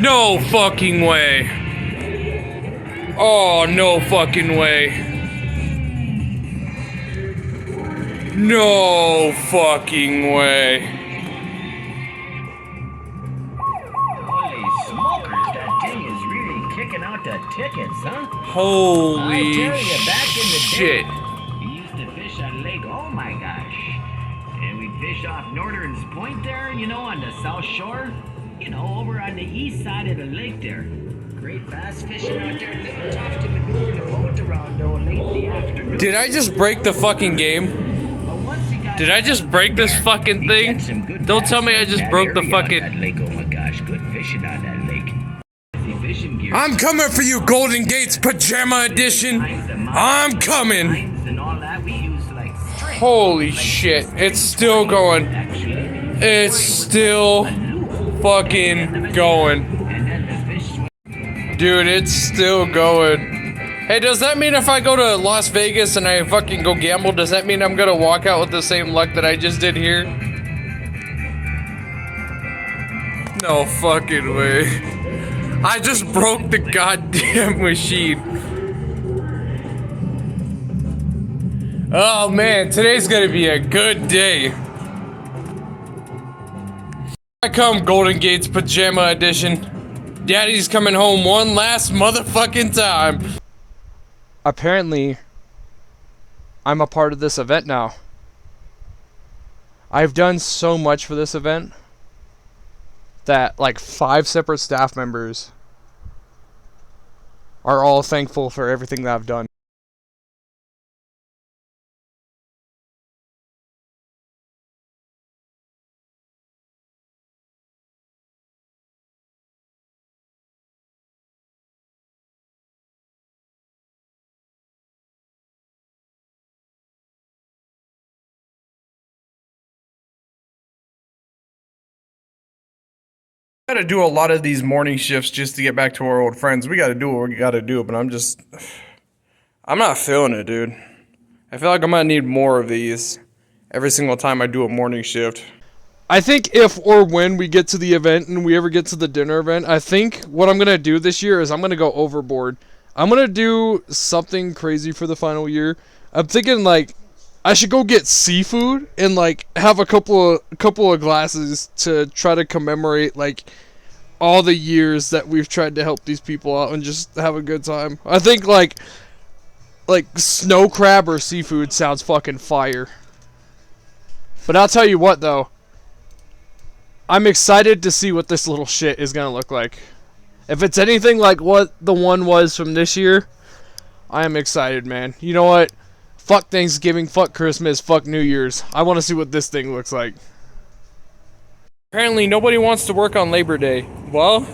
No fucking way. Oh, no fucking way. No fucking way. Holy smokers, that thing is really kicking out the tickets, huh? Holy I tell you, back in the shit. day, we used to fish at Lake, oh my gosh. And we'd fish off Northern's Point there, you know, on the south shore. You know, over on the east side of the lake there. Great bass fishing out there, little tough to maneuver the boat around though late in the afternoon. Did I just break the fucking game? Did I just break this fucking thing? Don't tell me I just broke the fucking... Lake. Oh my gosh, good fishing on that lake. I'm coming for you, Golden Gates Pajama Edition. I'm coming. Holy shit, it's still going. It's still fucking going. Dude, it's still going. Hey, does that mean if I go to Las Vegas and I fucking go gamble, does that mean I'm gonna walk out with the same luck that I just did here? No fucking way. I just broke the goddamn machine. Oh man, today's gonna be a good day. Here I come, Golden Gates Pajama Edition. Daddy's coming home one last motherfucking time. Apparently, I'm a part of this event now. I've done so much for this event that like 5 separate staff members are all thankful for everything that I've done. Gotta do a lot of these morning shifts just to get back to our old friends. We gotta do what we gotta do, but I'm not feeling it, dude. I feel like I'm gonna need more of these every single time I do a morning shift. I think if or when we get to the event and we ever get to the dinner event, I think what I'm gonna do this year is I'm gonna go overboard. I'm gonna do something crazy for the final year. I'm thinking like I should go get seafood and like have a couple of glasses to try to commemorate like all the years that we've tried to help these people out and just have a good time. I think like snow crab or seafood sounds fucking fire. But I'll tell you what though, I'm excited to see what this little shit is gonna look like. If it's anything like what the one was from this year, I am excited, man. You know what? Fuck Thanksgiving, fuck Christmas, fuck New Year's. I want to see what this thing looks like. Apparently nobody wants to work on Labor Day. Well,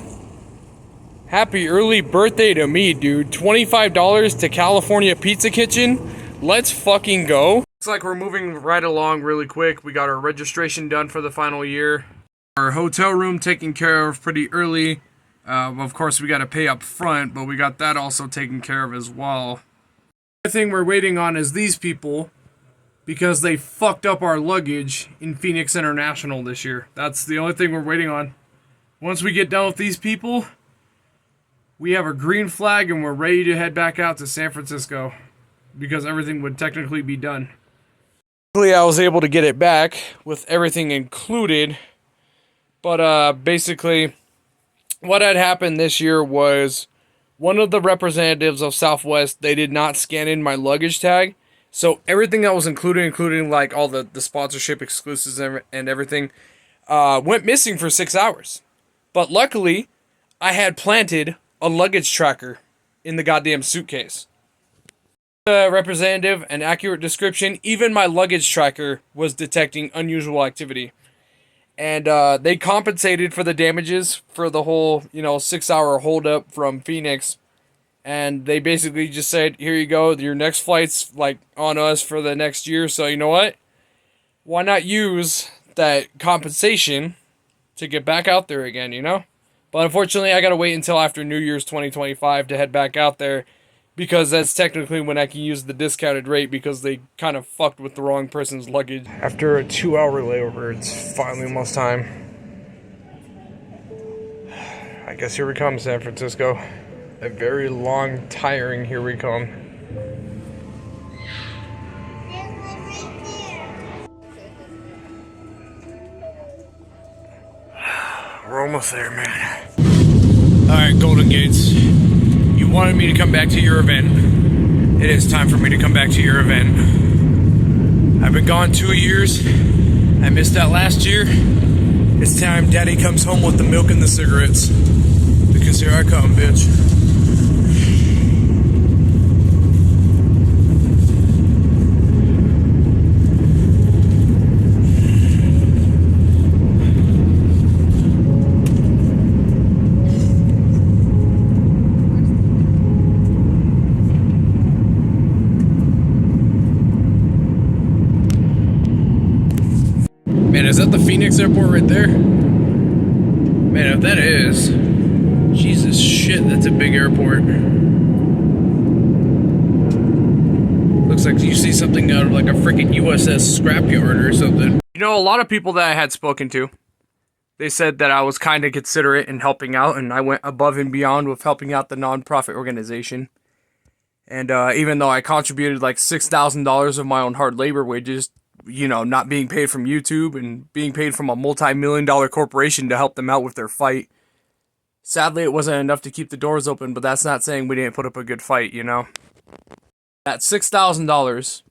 happy early birthday to me, dude. $25 to California Pizza Kitchen. Let's fucking go. Looks like we're moving right along really quick. We got our registration done for the final year. Our hotel room taken care of pretty early. Of course, we got to pay up front, but we got that also taken care of as well. The thing we're waiting on is these people, because they fucked up our luggage in Phoenix International this year. That's the only thing we're waiting on. Once we get done with these people, we have a green flag and we're ready to head back out to San Francisco, because everything would technically be done. Luckily, I was able to get it back with everything included, but basically what had happened this year was one of the representatives of Southwest, they did not scan in my luggage tag. So everything that was included, including like all the sponsorship exclusives and everything, went missing for 6 hours. But luckily, I had planted a luggage tracker in the goddamn suitcase. The representative, an accurate description, even my luggage tracker was detecting unusual activity. And they compensated for the damages for the whole, 6-hour holdup from Phoenix. And they basically just said, here you go, your next flight's like on us for the next year. So you know what? Why not use that compensation to get back out there again, But unfortunately, I got to wait until after New Year's 2025 to head back out there, because that's technically when I can use the discounted rate, because they kind of fucked with the wrong person's luggage. After a 2-hour layover, it's finally almost time. I guess here we come, San Francisco. A very long, tiring here we come. We're almost there, man. Alright, Golden Gates. You wanted me to come back to your event. It is time for me to come back to your event. I've been gone 2 years. I missed that last year. It's time Daddy comes home with the milk and the cigarettes. Because here I come, bitch. Man, is that the Phoenix airport right there? Man, if that is, Jesus shit, that's a big airport. Looks like you see something out of like a freaking USS scrapyard or something. You know, a lot of people that I had spoken to, they said that I was kind of considerate in helping out, and I went above and beyond with helping out the nonprofit organization. And even though I contributed like $6,000 of my own hard labor wages, you know, not being paid from YouTube and being paid from a multi-million-dollar corporation to help them out with their fight. Sadly, it wasn't enough to keep the doors open, but that's not saying we didn't put up a good fight, you know? That $6,000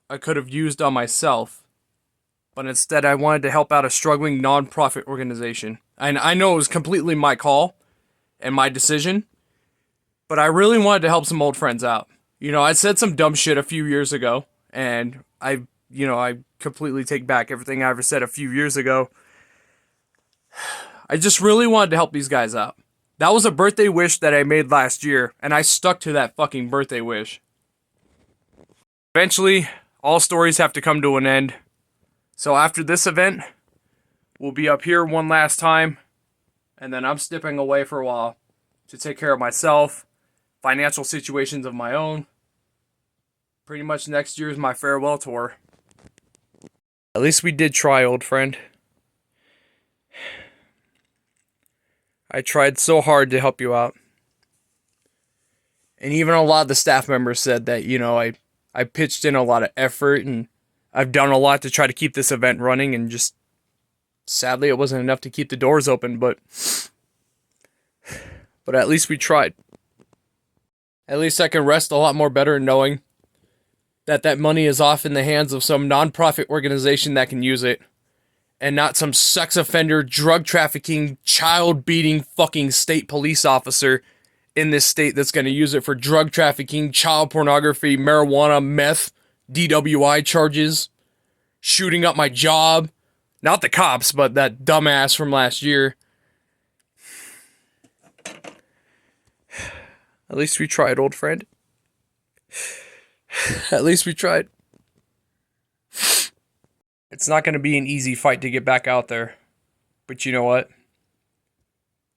I could have used on myself, but instead I wanted to help out a struggling nonprofit organization. And I know it was completely my call and my decision, but I really wanted to help some old friends out. You know, I said some dumb shit a few years ago, and I completely take back everything I ever said a few years ago. I just really wanted to help these guys out. That was a birthday wish that I made last year, and I stuck to that fucking birthday wish. Eventually, all stories have to come to an end. So after this event, we'll be up here one last time, and then I'm stepping away for a while to take care of myself, financial situations of my own. Pretty much next year is my farewell tour. At least we did try, old friend. I tried so hard to help you out. And even a lot of the staff members said that, you know, I pitched in a lot of effort and I've done a lot to try to keep this event running, and just sadly it wasn't enough to keep the doors open, but at least we tried. At least I can rest a lot more better knowing that money is off in the hands of some nonprofit organization that can use it, and not some sex offender, drug trafficking, child beating fucking state police officer in this state that's going to use it for drug trafficking, child pornography, marijuana, meth, DWI charges, shooting up my job. Not the cops, but that dumbass from last year. At least we tried, old friend. At least we tried. It's not going to be an easy fight to get back out there. But you know what?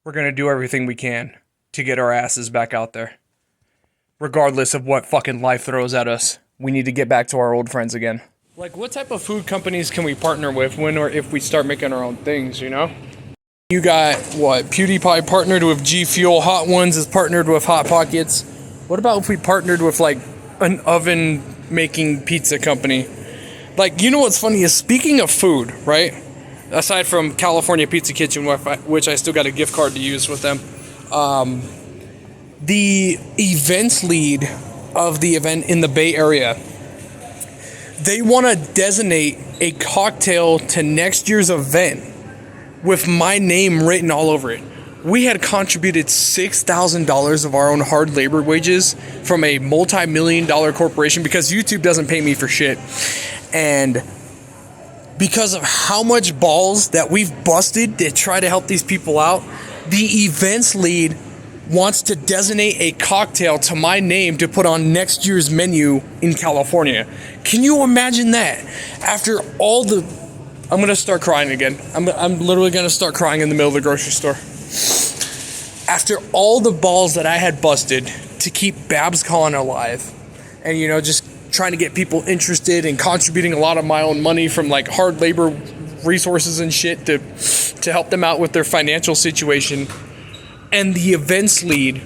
We're going to do everything we can to get our asses back out there. Regardless of what fucking life throws at us, we need to get back to our old friends again. Like, what type of food companies can we partner with when or if we start making our own things, you know? You got, what, PewDiePie partnered with G Fuel, Hot Ones is partnered with Hot Pockets. What about if we partnered with, like, an oven-making pizza company? Like, you know what's funny is, speaking of food, right? Aside from California Pizza Kitchen, which I still got a gift card to use with them, the events lead of the event in the Bay Area, they want to designate a cocktail to next year's event with my name written all over it. We had contributed $6,000 of our own hard labor wages from a multi-million-dollar corporation because YouTube doesn't pay me for shit. And because of how much balls that we've busted to try to help these people out, the events lead wants to designate a cocktail to my name to put on next year's menu in California. Can you imagine that? After all the... I'm going to start crying again. I'm literally going to start crying in the middle of the grocery store. After all the balls that I had busted to keep Babscon alive, and, you know, just trying to get people interested and contributing a lot of my own money from, like, hard labor resources and shit to help them out with their financial situation, and the events lead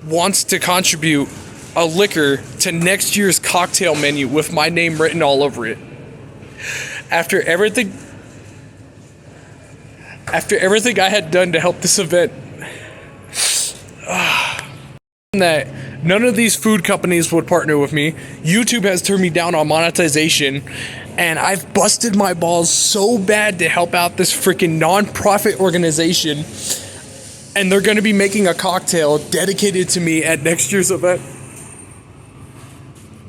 wants to contribute a liquor to next year's cocktail menu with my name written all over it. After everything I had done to help this event, that none of these food companies would partner with me. YouTube has turned me down on monetization, and I've busted my balls so bad to help out this freaking non-profit organization, and they're going to be making a cocktail dedicated to me at next year's event.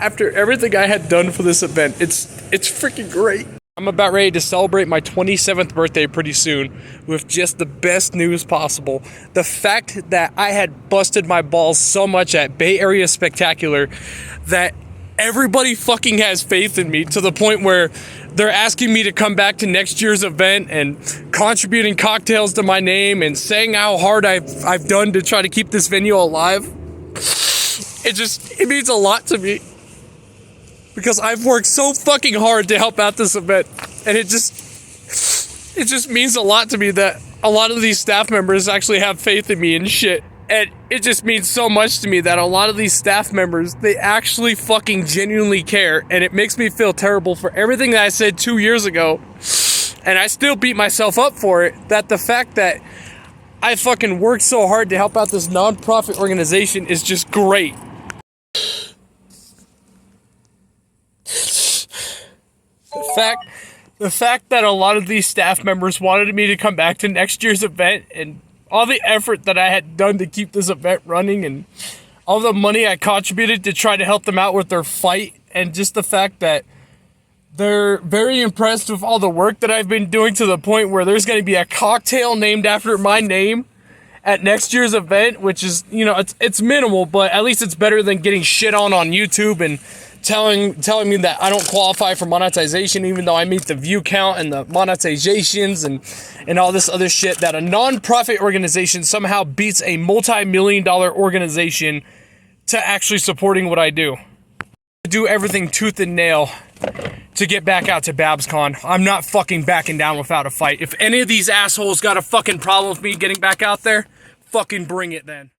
After everything I had done for this event, it's freaking great. I'm about ready to celebrate my 27th birthday pretty soon with just the best news possible. The fact that I had busted my balls so much at Bay Area Spectacular that everybody fucking has faith in me to the point where they're asking me to come back to next year's event and contributing cocktails to my name and saying how hard I've done to try to keep this venue alive. It means a lot to me. Because I've worked so fucking hard to help out this event, and it just means a lot to me that a lot of these staff members actually have faith in me and shit. And it just means so much to me that a lot of these staff members, they actually fucking genuinely care, and it makes me feel terrible for everything that I said 2 years ago, and I still beat myself up for it, that the fact that I fucking worked so hard to help out this non-profit organization is just great. The fact that a lot of these staff members wanted me to come back to next year's event, and all the effort that I had done to keep this event running, and all the money I contributed to try to help them out with their fight, and just the fact that they're very impressed with all the work that I've been doing to the point where there's going to be a cocktail named after my name at next year's event, which is, you know, it's minimal, but at least it's better than getting shit on YouTube and telling me that I don't qualify for monetization, even though I meet the view count and the monetizations and all this other shit, that a non-profit organization somehow beats a multi-million-dollar organization to actually supporting what I do. I do everything tooth and nail to get back out to Babscon. I'm not fucking backing down without a fight. If any of these assholes got a fucking problem with me getting back out there, fucking bring it then.